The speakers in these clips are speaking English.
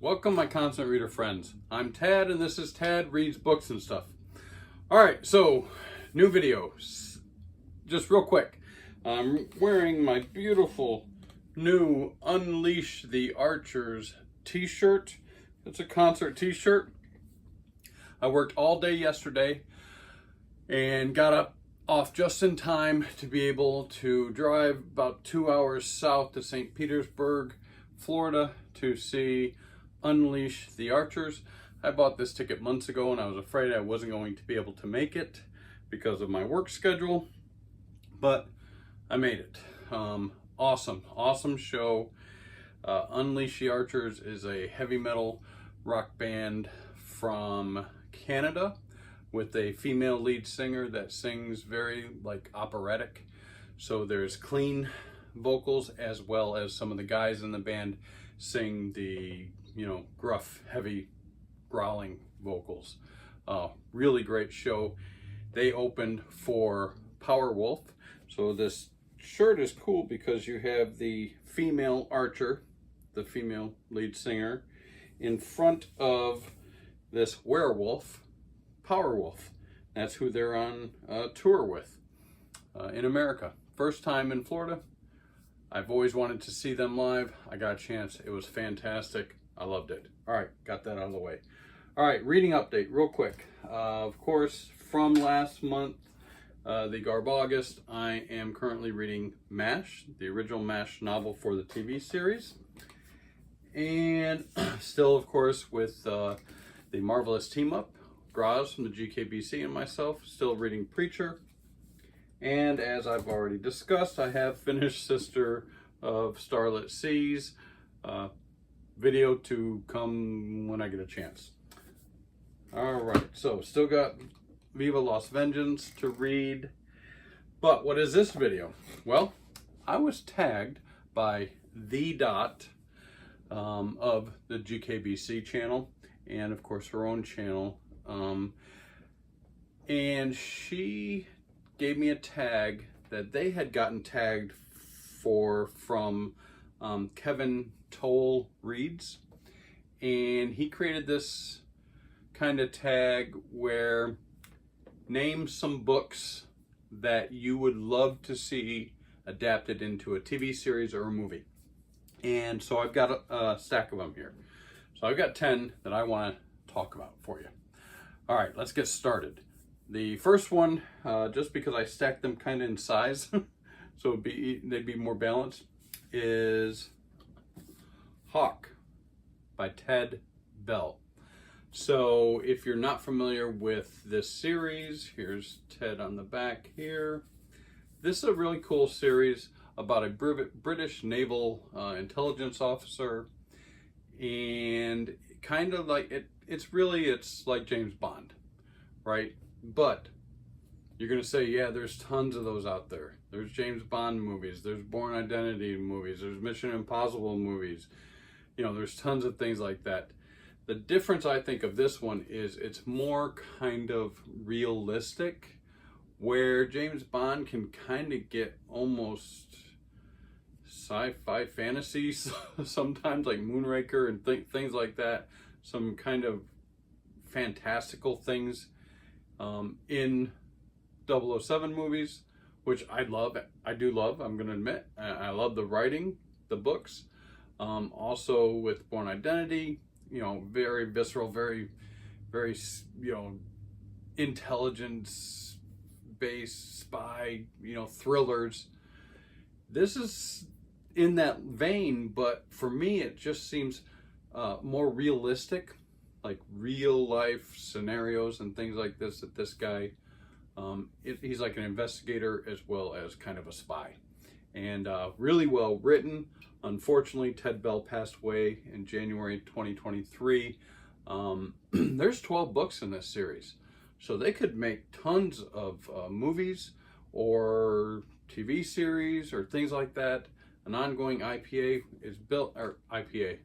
Welcome, my constant reader friends. I'm Tad, and this is Tad Reads Books and Stuff. Alright, so, new video. Just real quick. I'm wearing my beautiful new Unleash the Archers t-shirt. It's a concert t-shirt. I worked all day yesterday and got off just in time to be able to drive about 2 hours south to St. Petersburg, Florida to see Unleash the Archers. I bought this ticket months ago and I was afraid I wasn't going to be able to make it because of my work schedule, but I made it. Awesome show. Unleash the Archers is a heavy metal rock band from Canada with a female lead singer that sings very like operatic. So there's clean vocals as well as some of the guys in the band sing the, gruff, heavy, growling vocals. Really great show. They opened for Powerwolf. So this shirt is cool because you have the female archer, the female lead singer, in front of this werewolf, Powerwolf. That's who they're on tour with in America. First time in Florida. I've always wanted to see them live. I got a chance. It was fantastic. I loved it. All right, got that out of the way. All right, reading update real quick. Of course, from last month, the Garbogust, I am currently reading MASH, the original MASH novel for the TV series. And still, of course, with the Marvelous Team Up, Graz from the GKBC and myself, still reading Preacher. And as I've already discussed, I have finished Sister of Starlit Seas. Video to come when I get a chance. All right, so still got Viva Las Vengeance to read. But what is this video? Well, I was tagged by the Dot of the GKBC channel and of course her own channel. And she gave me a tag that they had gotten tagged from Kevin Toll Reads, and he created this kind of tag where name some books that you would love to see adapted into a TV series or a movie. And so I've got a stack of them here. So I've got 10 that I want to talk about for you. All right, let's get started. The first one, just because I stacked them kind of in size, so they'd be more balanced, is Hawk by Ted Bell. So if you're not familiar with this series, here's Ted on the back here. This is a really cool series about a British naval intelligence officer, and kind of like it's like James Bond, right? But you're going to say, yeah, there's tons of those out there. There's James Bond movies, there's Bourne Identity movies, there's Mission Impossible movies. There's tons of things like that. The difference, I think, of this one is it's more kind of realistic, where James Bond can kind of get almost sci-fi fantasy sometimes, like Moonraker and things like that. Some kind of fantastical things in 007 movies, which I do love, I'm going to admit. I love the writing, the books. Also with Bourne Identity, very visceral, very, very, intelligence-based spy, thrillers. This is in that vein, but for me, it just seems more realistic, like real life scenarios and things like this, that this guy, he's like an investigator as well as kind of a spy. And really well written. Unfortunately, Ted Bell passed away in January 2023. There's 12 books in this series, so they could make tons of movies or TV series or things like that. An ongoing IPA is built, or IPA,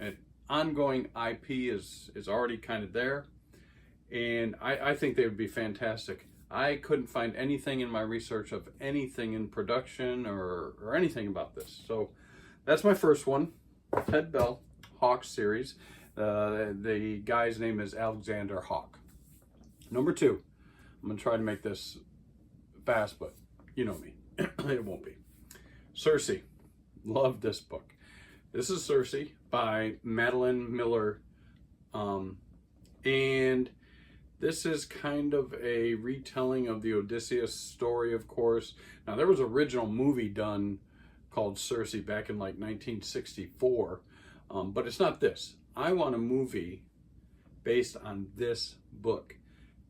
an ongoing IP is already kind of there, and I think they would be fantastic. I couldn't find anything in my research of anything in production or anything about this. So that's my first one, Ted Bell, Hawk series. The guy's name is Alexander Hawk. Number 2, I'm going to try to make this fast, but you know me, it won't be. Circe. Love this book. This is Circe by Madeline Miller. And this is kind of a retelling of the Odysseus story, of course. Now, there was an original movie done called Circe back in like 1964, but it's not this. I want a movie based on this book.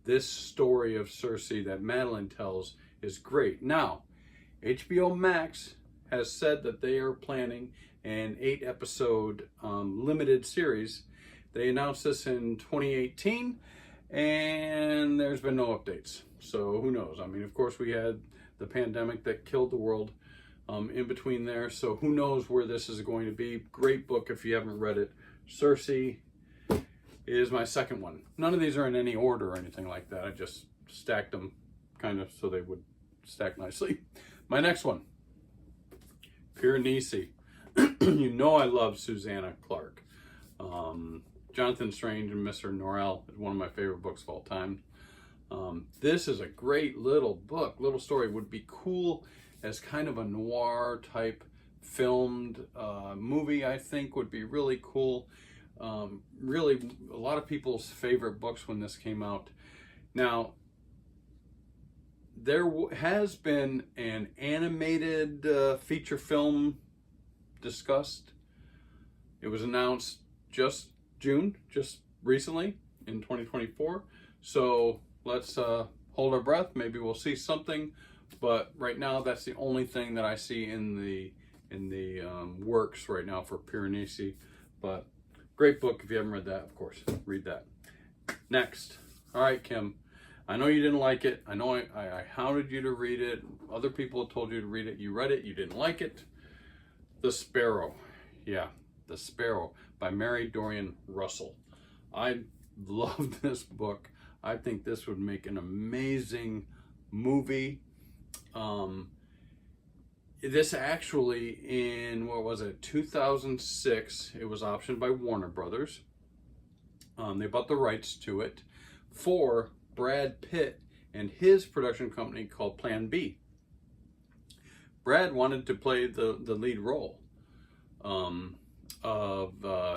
This story of Circe that Madeline tells is great. Now, HBO Max has said that they are planning an 8-episode limited series. They announced this in 2018, and there's been no updates. So who knows? I mean, of course, we had the pandemic that killed the world in between there. So who knows where this is going to be. Great book if you haven't read it. Circe is my second one. None of these are in any order or anything like that. I just stacked them kind of so they would stack nicely. My next one, Piranesi. You know I love Susanna Clark. Jonathan Strange and Mr. Norrell is one of my favorite books of all time. This is a great little book, little story. Would be cool as kind of a noir type filmed movie. I think would be really cool. Really, a lot of people's favorite books when this came out. Now, there has been an animated feature film discussed. It was announced just recently in 2024. So let's hold our breath. Maybe we'll see something. But right now, that's the only thing that I see in the works right now for Piranesi. But great book. If you haven't read that, of course, read that. Next. All right, Kim. I know you didn't like it. I know I hounded you to read it. Other people told you to read it. You read it. You didn't like it. The Sparrow. Yeah, The Sparrow by Mary Dorian Russell. I love this book. I think this would make an amazing movie. This actually in, what was it, 2006, it was optioned by Warner Brothers. They bought the rights to it for Brad Pitt and his production company called Plan B. Brad wanted to play the lead role of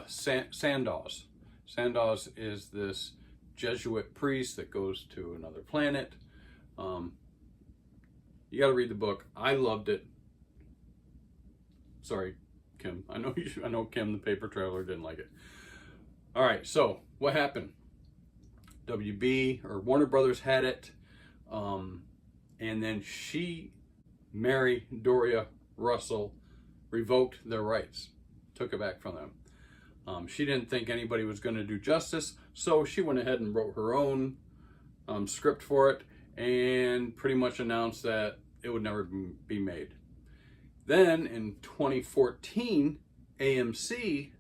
Sandoz. Sandoz is this Jesuit priest that goes to another planet. You got to read the book. I loved it. Sorry, Kim. I know Kim, the paper trailer, didn't like it. All right. So what happened? WB or Warner Brothers had it, and then Mary Doria Russell, revoked their rights, took it back from them. She didn't think anybody was going to do justice, so she went ahead and wrote her own script for it and pretty much announced that it would never be made. Then in 2014, AMC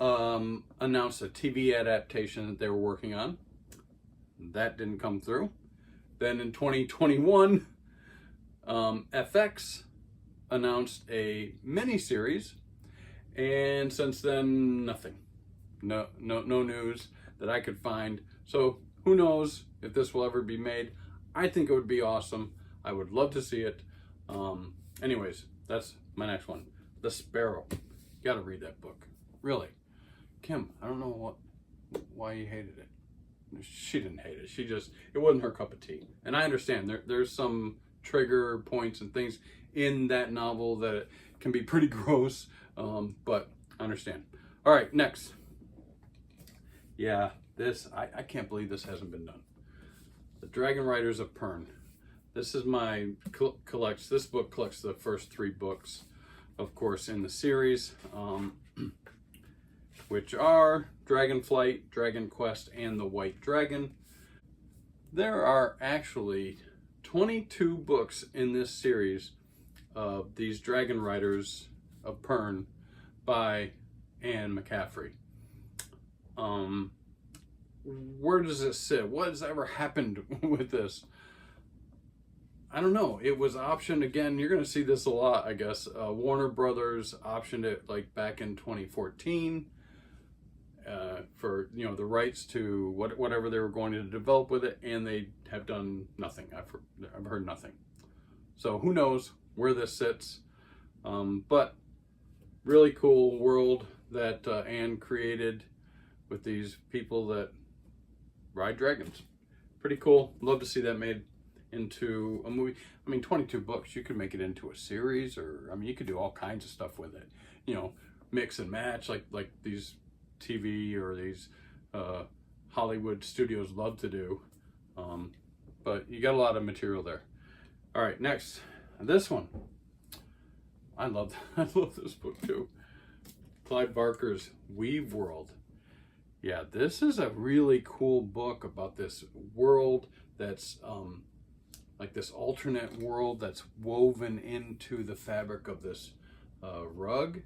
announced a TV adaptation that they were working on. That didn't come through. Then in 2021, FX announced a miniseries, and since then, nothing. No news that I could find. So who knows if this will ever be made. I think it would be awesome. I would love to see it. Anyways, that's my next one. The Sparrow. You gotta read that book. Really. Kim, I don't know why you hated it. She didn't hate it. It wasn't her cup of tea. And I understand there's some trigger points and things in that novel that can be pretty gross, but I understand. All right, next. Yeah, I can't believe this hasn't been done. The Dragon Riders of Pern. This is my this book collects the first 3 books, of course, in the series, which are Dragonflight, Dragon Quest, and the White Dragon. There are actually 22 books in this series of these Dragon Riders of Pern by Anne McCaffrey. Where does it sit? What has ever happened with this? I don't know. It was optioned again. You're going to see this a lot, I guess. Warner Brothers optioned it like back in 2014. for the rights to whatever they were going to develop with it, and they have done nothing. I've heard nothing. So who knows where this sits? But really cool world that Anne created with these people that ride dragons. Pretty cool. Love to see that made into a movie. I mean, 22 books, you could make it into a series, or I mean, you could do all kinds of stuff with it. Mix and match like these TV or these Hollywood studios love to do. But you got a lot of material there. All right, next, this one. I love this book too. Clive Barker's Weave World. Yeah, this is a really cool book about this world that's like this alternate world that's woven into the fabric of this rug.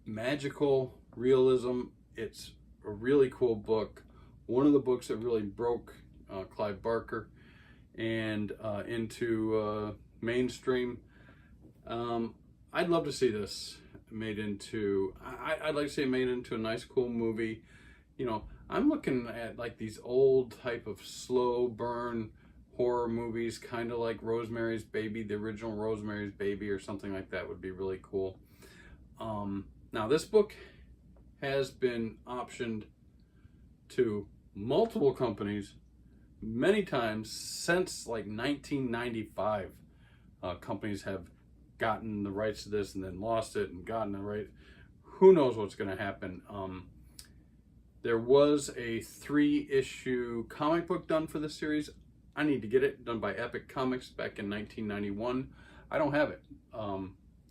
Magical realism. It's a really cool book. One of the books that really broke Clive Barker and into mainstream. I'd love to see this made into, I'd like to see it made into a nice cool movie. I'm looking at like these old type of slow burn horror movies, kind of like Rosemary's Baby, the original Rosemary's Baby or something like that would be really cool. Now this book has been optioned to multiple companies many times since like 1995. Companies have gotten the rights to this and then lost it and gotten the right. Who knows what's going to happen? There was a 3-issue comic book done for this series. I need to get it, done by Epic Comics back in 1991. I don't have it. I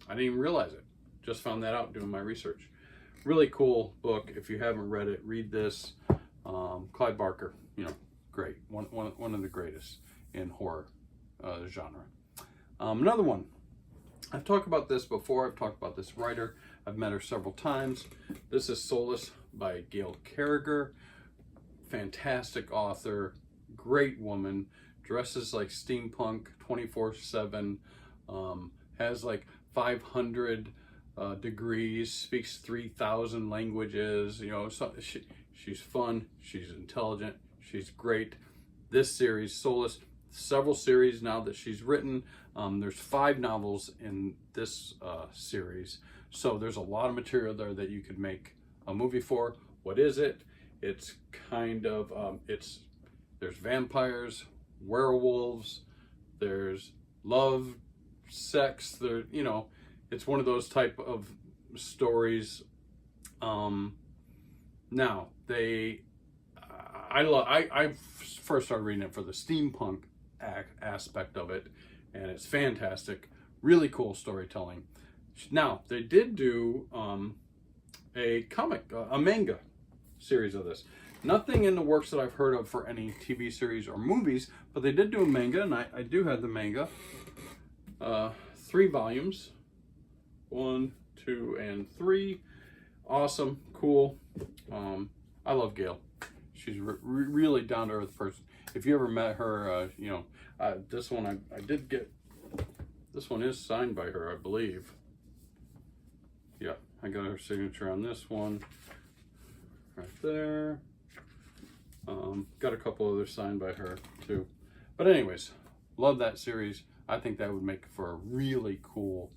didn't even realize it. Just found that out doing my research. Really cool book. If you haven't read it, read this. Clive Barker, great. One of the greatest in horror genre. Another one. I've talked about this before. I've talked about this writer. I've met her several times. This is Soulless by Gail Carriger. Fantastic author. Great woman. Dresses like steampunk 24/7. Has like 500 degrees. Speaks 3,000 languages. So she's fun. She's intelligent. She's great. This series, Soulless, several series now that she's written. There's 5 novels in this series. So there's a lot of material there that you could make a movie for. What is it? It's kind of, there's vampires, werewolves, there's love, sex, it's one of those type of stories. Now, I first started reading it for the steampunk aspect of it, and it's fantastic. Really cool storytelling. Now, they did do a comic, a manga series of this. Nothing in the works that I've heard of for any TV series or movies, but they did do a manga, and I do have the manga. 3 volumes. 1, 2, and 3. Awesome, cool. I love Gail. She's really down to earth person. If you ever met her, this one I did get. This one is signed by her, I believe. Yeah, I got her signature on this one, right there. Got a couple others signed by her too. But anyways, love that series. I think that would make for a really cool.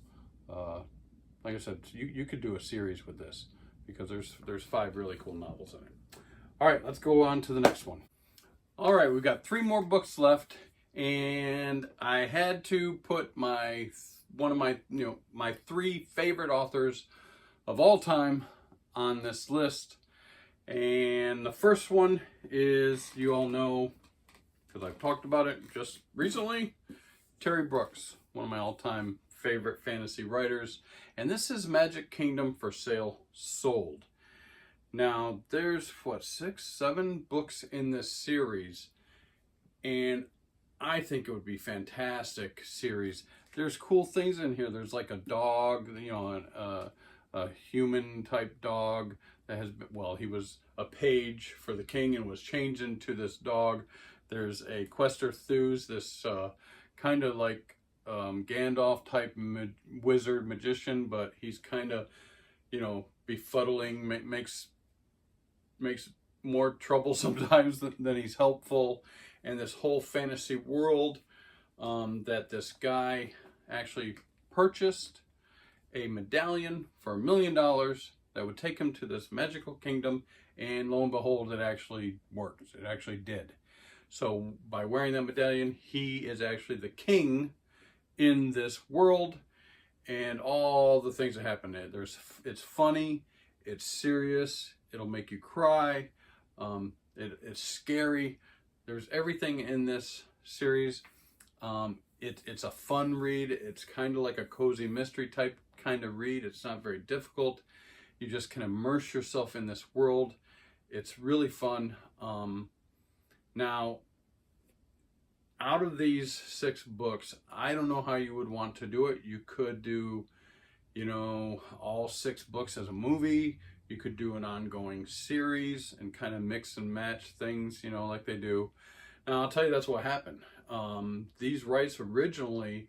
Like I said, you could do a series with this because there's 5 really cool novels in it. All right, let's go on to the next one. All right, we've got 3 more books left, and I had to put my 3 favorite authors of all time on this list. And the first one is, you all know, because I've talked about it just recently, Terry Brooks, one of my all-time favorite fantasy writers. And this is Magic Kingdom for Sale Sold. Now, there's, 6, 7 books in this series. And I think it would be fantastic series. There's cool things in here. There's like a dog, a human type dog that has been, well, he was a page for the king and was changed into this dog. There's a Quester Thews, this kind of like Gandalf type wizard magician, but he's kind of, befuddling, makes makes more trouble sometimes than he's helpful. And this whole fantasy world that this guy actually purchased a medallion for $1 million that would take him to this magical kingdom, and lo and behold, it actually worked. It actually did. So by wearing that medallion, he is actually the king in this world, and all the things that happen there. It's funny, it's serious, it'll make you cry, it's scary. There's everything in this series. It's a fun read. It's kind of like a cozy mystery type kind of read. It's not very difficult. You just can immerse yourself in this world. It's really fun. Now, out of these 6 books, I don't know how you would want to do it. You could do, all 6 books as a movie. You could do an ongoing series and kind of mix and match things, like they do. Now, I'll tell you, that's what happened. These rights originally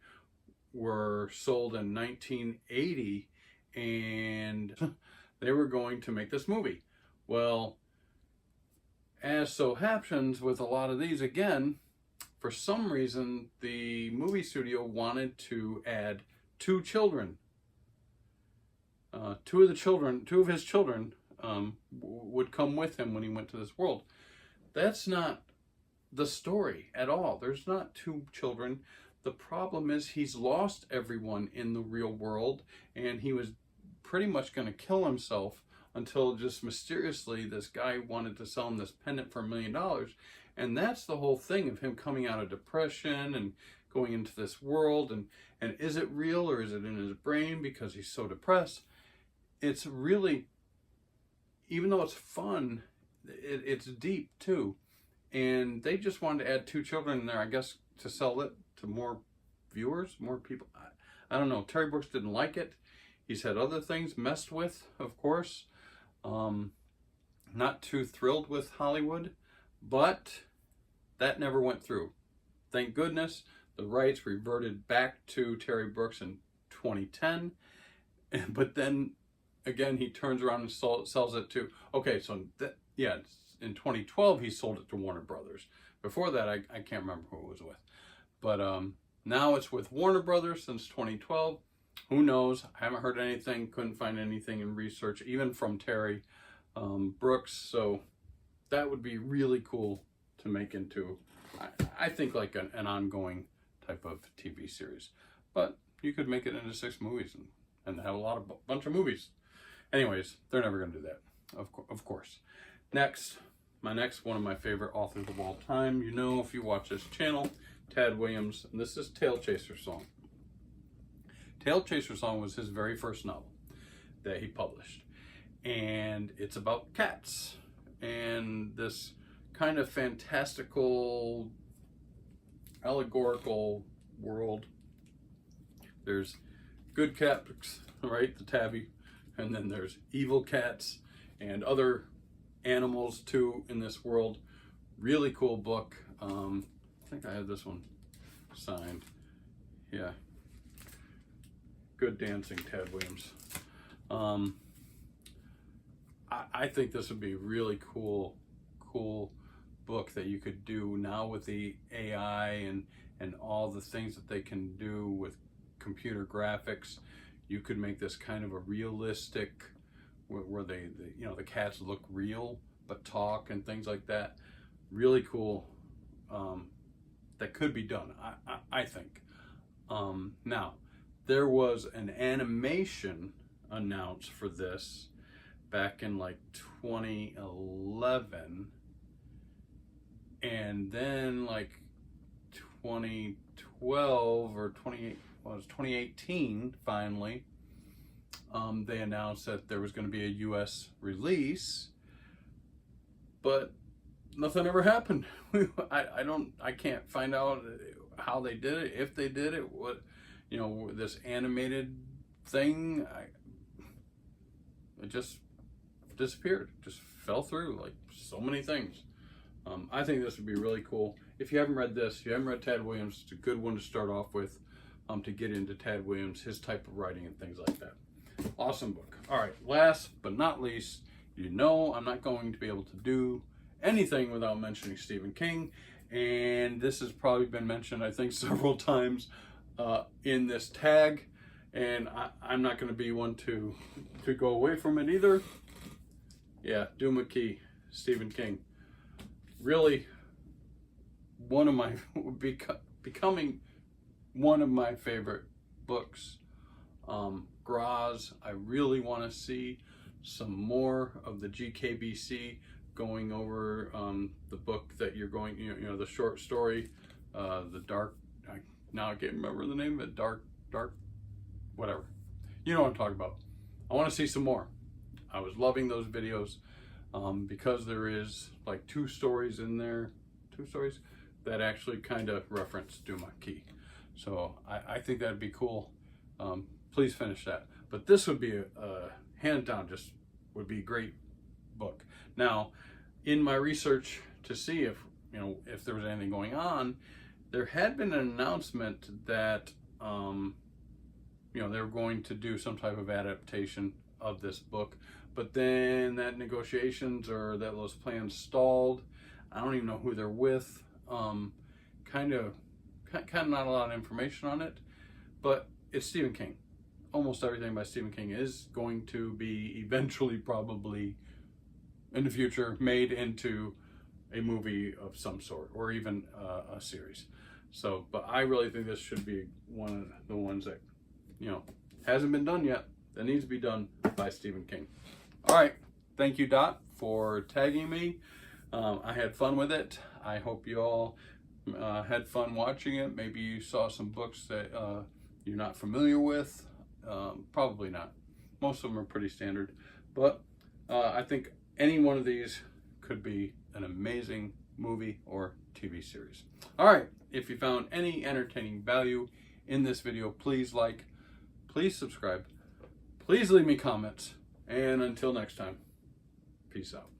were sold in 1980, and they were going to make this movie. Well, as so happens with a lot of these, again, for some reason, the movie studio wanted to add 2 children. Two of his children would come with him when he went to this world. That's not the story at all. There's not 2 children. The problem is he's lost everyone in the real world, and he was pretty much going to kill himself until just mysteriously this guy wanted to sell him this pendant for $1 million. And that's the whole thing of him coming out of depression and going into this world. And is it real, or is it in his brain because he's so depressed? It's really, even though it's fun, it's deep too. And they just wanted to add 2 children in there, I guess, to sell it to more viewers, more people. I don't know. Terry Brooks didn't like it. He's had other things messed with, of course. Not too thrilled with Hollywood, but that never went through. Thank goodness. The rights reverted back to Terry Brooks in 2010. But then, again, he turns around and sells it to, in 2012, he sold it to Warner Brothers. Before that, I can't remember who it was with. But now it's with Warner Brothers since 2012. Who knows? I haven't heard anything, couldn't find anything in research, even from Terry Brooks. So that would be really cool to make into, I think, like an ongoing type of TV series. But you could make it into 6 movies and have a bunch of movies. Anyways, they're never going to do that, of course. Next, one of my favorite authors of all time, if you watch this channel, Tad Williams, and this is Tail Chaser Song. Tail Chaser Song was his very first novel that he published, and it's about cats and this kind of fantastical, allegorical world. There's good cats, right, the tabby, and then there's evil cats and other animals too in this world. Really cool book. I think I have this one signed. Yeah. Good dancing, Tad Williams. I think this would be a really cool book that you could do now with the AI and all the things that they can do with computer graphics. You could make this kind of a realistic, where the cats look real but talk and things like that. Really cool. That could be done, I think. Now, there was an animation announced for this back in like 2011, and then like 2012 or 2018 finally, they announced that there was going to be a US release, but nothing ever happened. I can't find out how they did it, if they did it, what, this animated thing, it just disappeared, just fell through like so many things. I think this would be really cool. If you haven't read this, if you haven't read Tad Williams, it's a good one to start off with, to get into Tad Williams, his type of writing and things like that. Awesome book. All right, last but not least you know I'm not going to be able to do anything without mentioning Stephen King, and this has probably been mentioned, I think, several times in this tag, and I'm not going to be one to go away from it either. Yeah, Doom McKee, Stephen King. Really, one of my, becoming one of my favorite books. Graz, I really want to see some more of the GKBC going over the book that you're going, you know, the short story, the dark, now I can't remember the name of it, dark, whatever. You know what I'm talking about. I want to see some more. I was loving those videos because there is like two stories in there, that actually kind of reference Doom McKee. So I think that'd be cool. Please finish that. But this would be a hands down, just would be a great book. Now, in my research to see if, you know, if there was anything going on, there had been an announcement that you know, they were going to do some type of adaptation of this book, but then that negotiations or that those plans stalled. I don't even know who they're with. Kind of not a lot of information on it, but it's Stephen King. Almost everything by Stephen King is going to be eventually, probably in the future, made into a movie of some sort, or even a series. So, but I really think this should be one of the ones that, you know, hasn't been done yet, that needs to be done by Stephen King. All right, thank you, Dot, for tagging me. I had fun with it. I hope you all had fun watching it. Maybe you saw some books that you're not familiar with. Probably not. Most of them are pretty standard, but I think any one of these could be an amazing movie or TV series. All right, if you found any entertaining value in this video, please like, please subscribe, please leave me comments, and until next time, peace out.